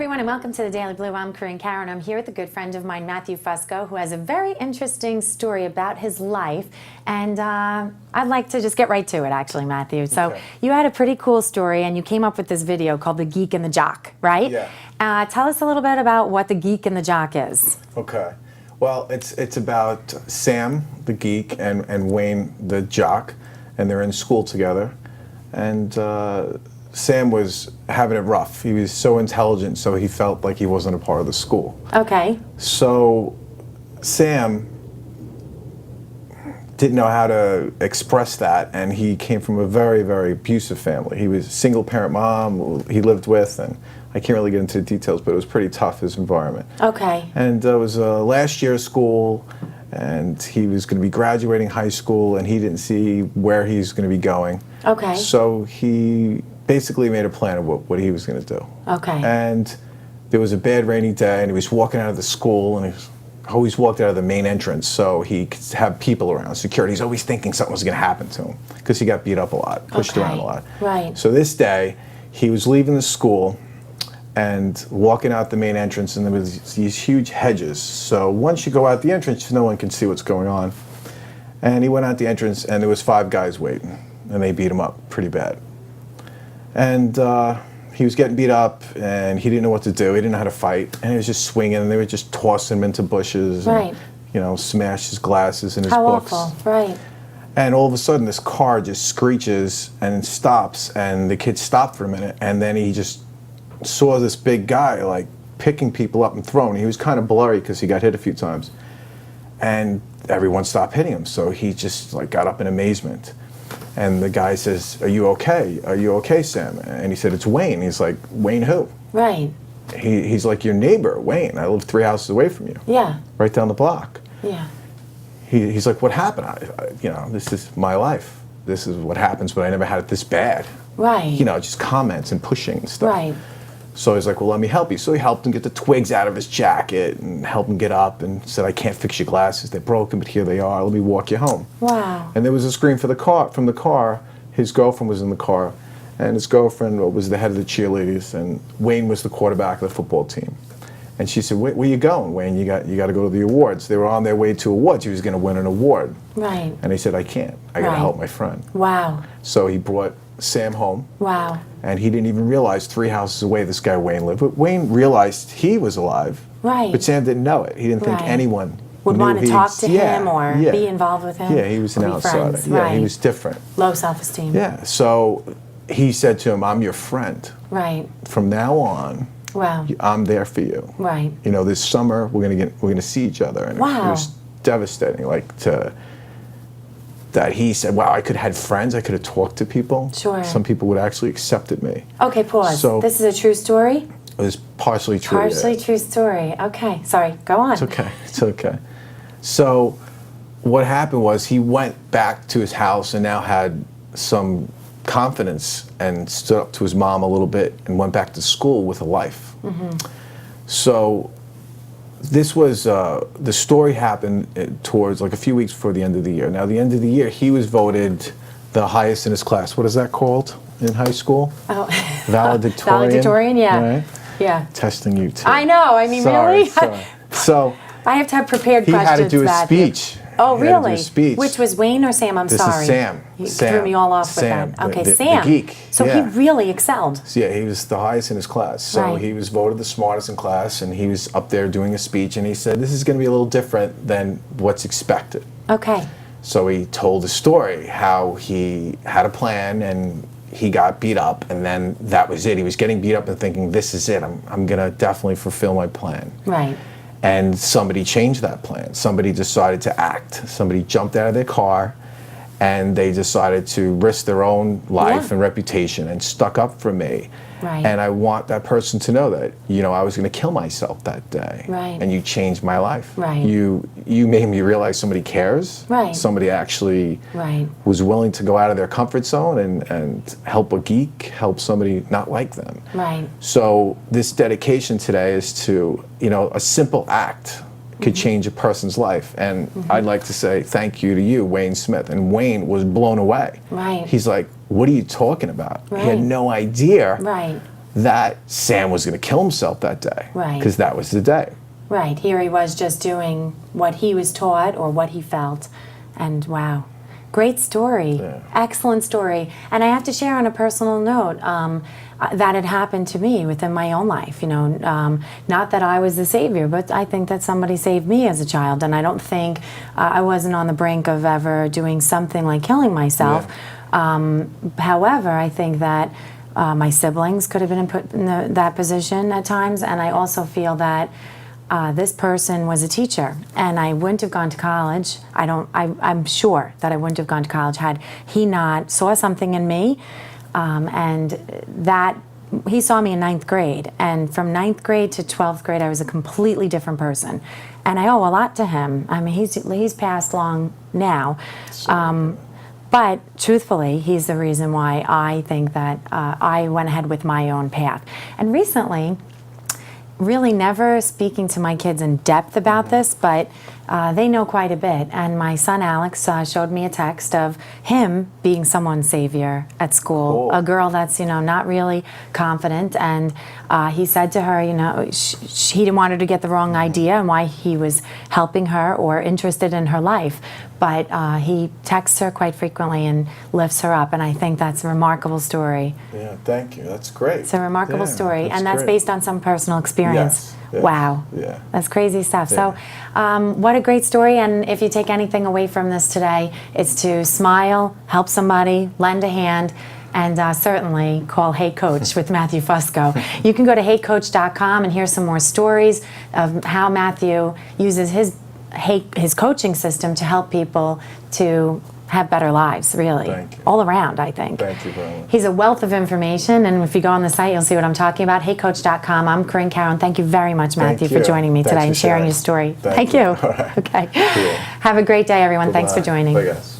everyone, and welcome to the Daily Blue. I'm Corinne Karen. I'm here with a good friend of mine, Matthew Fusco, who has a very interesting story about his life. And I'd like to just get right to it, actually, Matthew. So you had a pretty cool story, and you came up with this video called The Geek and the Jock, right? Yeah. Tell us a little bit about what The Geek and the Jock is. Okay. Well, it's about Sam, the geek, and Wayne, the jock, and they're in school together. And Sam was having it rough. He was so intelligent, so he felt like he wasn't a part of the school. Okay. So Sam didn't know how to express that, and he came from a very, very abusive family. He was a single-parent mom he lived with, and I can't really get into the details, but it was pretty tough, his environment. Okay. And it was last year of school, and he was going to be graduating high school, and he didn't see where he's going to be going. Okay. So he basically made a plan of what he was going to do. Okay. And there was a bad rainy day, and he was walking out of the school, and he always walked out of the main entrance so he could have people around. Security's always thinking something was going to happen to him because he got beat up a lot, pushed around a lot. Right. So this day, he was leaving the school and walking out the main entrance, and there was these huge hedges. So once you go out the entrance, no one can see what's going on. And he went out the entrance, and there was 5 guys waiting, and they beat him up pretty bad. And he was getting beat up, and he didn't know what to do. He didn't know how to fight, and he was just swinging, and they were just tossing him into bushes, and, you know, smash his glasses and his books. How awful, right. And all of a sudden, this car just screeches and stops, and the kid stopped for a minute, and then he just saw this big guy like picking people up and throwing. He was kind of blurry because he got hit a few times, and everyone stopped hitting him. So he just like got up in amazement, and the guy says, "Are you okay? Are you okay, Sam?" And he said, "It's Wayne." He's like, "Wayne who?" Right. He's like, "Your neighbor, Wayne. I live 3 houses away from you." Yeah. Right down the block. Yeah. He's like, "What happened? You know, this is my life. This is what happens, but I never had it this bad." Right. You know, just comments and pushing and stuff. Right. So he's like, "Well, let me help you." So he helped him get the twigs out of his jacket and helped him get up and said, "I can't fix your glasses. They're broken, but here they are. Let me walk you home." Wow. And there was a scream from the car. His girlfriend was in the car, and his girlfriend was the head of the cheerleaders, and Wayne was the quarterback of the football team. And she said, "Where you going, Wayne? You got to go to the awards." They were on their way to awards. He was going to win an award. Right. And he said, "I can't. I got to help my friend." Wow. So he brought Sam home. Wow. And he didn't even realize 3 houses away this guy Wayne lived. But Wayne realized he was alive. Right. But Sam didn't know it. He didn't think anyone would knew want to talk to him or yeah. be involved with him. Yeah, he was an outsider. Friends. Yeah, right. he was different. Low self-esteem. Yeah. So he said to him, "I'm your friend. Right. From now on, wow. I'm there for you. Right. You know, this summer we're gonna see each other." And wow. It was devastating. That he said, "Wow, I could have had friends. I could have talked to people. Sure. Some people would actually accepted me." Okay, pause. So, this is a true story? It was partially true. Partially true story. Okay, sorry. Go on. It's okay. It's okay. So what happened was he went back to his house and now had some confidence and stood up to his mom a little bit and went back to school with a life. Mm-hmm. So this was, the story happened towards like a few weeks before the end of the year. Now, the end of the year, he was voted the highest in his class. What is that called in high school? Oh. Valedictorian. Valedictorian, yeah. Right? Yeah. Testing you too. I know. I mean, sorry, really? Sorry. So I have to have prepared he questions. had to do a Matthew. speech. Oh, He had to do really? a speech. Which was Wayne or Sam? I'm This sorry. is Sam. You Sam. threw me all off Sam, with that. Okay, the Sam. geek. So Yeah. he really excelled. So yeah, he was the highest in his class. So Right. he was voted the smartest in class, and he was up there doing a speech, and he said, "This is going to be a little different than what's expected." Okay. So he told a story how he had a plan and he got beat up, and then that was it. He was getting beat up and thinking, "This is it. I'm going to definitely fulfill my plan." Right. And somebody changed that plan. Somebody decided to act. Somebody jumped out of their car and they decided to risk their own life and reputation and stuck up for me. Right. And I want that person to know that, you know, I was going to kill myself that day. Right. And you changed my life. Right. You made me realize somebody cares. Right. Somebody actually Right. was willing to go out of their comfort zone and help a geek, help somebody not like them. Right. So this dedication today is to, you know, a simple act could change a person's life. And I'd like to say thank you to you, Wayne Smith. And Wayne was blown away. Right. He's like, "What are you talking about?" Right. He had no idea Right. that Sam was going to kill himself that day. Right. Because that was the day. Right. Here he was just doing what he was taught or what he felt. And wow. Great story. Yeah. Excellent story. And I have to share on a personal note that had happened to me within my own life. You know, not that I was the savior, but I think that somebody saved me as a child. And I don't think I wasn't on the brink of ever doing something like killing myself. Yeah. However, I think that my siblings could have been put in that position at times. And I also feel that this person was a teacher, and I wouldn't have gone to college. I'm sure that I wouldn't have gone to college had he not saw something in me, and that he saw me in 9th grade. And from 9th grade to 12th grade, I was a completely different person, and I owe a lot to him. I mean, he's passed long now, but truthfully, he's the reason why I think that I went ahead with my own path. And recently, really never speaking to my kids in depth about this, but they know quite a bit. And my son Alex showed me a text of him being someone's savior at school, Cool. a girl that's, you know, not really confident. And he said to her, you know, he didn't want her to get the wrong idea and why he was helping her or interested in her life. But he texts her quite frequently and lifts her up. And I think that's a remarkable story. Yeah, thank you. That's great. It's a remarkable Yeah, story, and that's great. based on some personal experience. Yes. Wow. Yeah. That's crazy stuff. Yeah. So, what a great story. And if you take anything away from this today, it's to smile, help somebody, lend a hand, and certainly call Hey Coach with Matthew Fusco. You can go to heycoach.com and hear some more stories of how Matthew uses his coaching system to help people to have better lives, really. Thank you. All around, I think. Thank you very much. He's a wealth of information, and if you go on the site, you'll see what I'm talking about. Heycoach.com. I'm Corinne Caron. Thank you very much, Matthew, for you. joining me Thanks today for and sharing sharing. your story. Thank you. you. All right. Okay. Cool. Have a great day, everyone. Thanks for Bye-bye. joining. Bye, guys.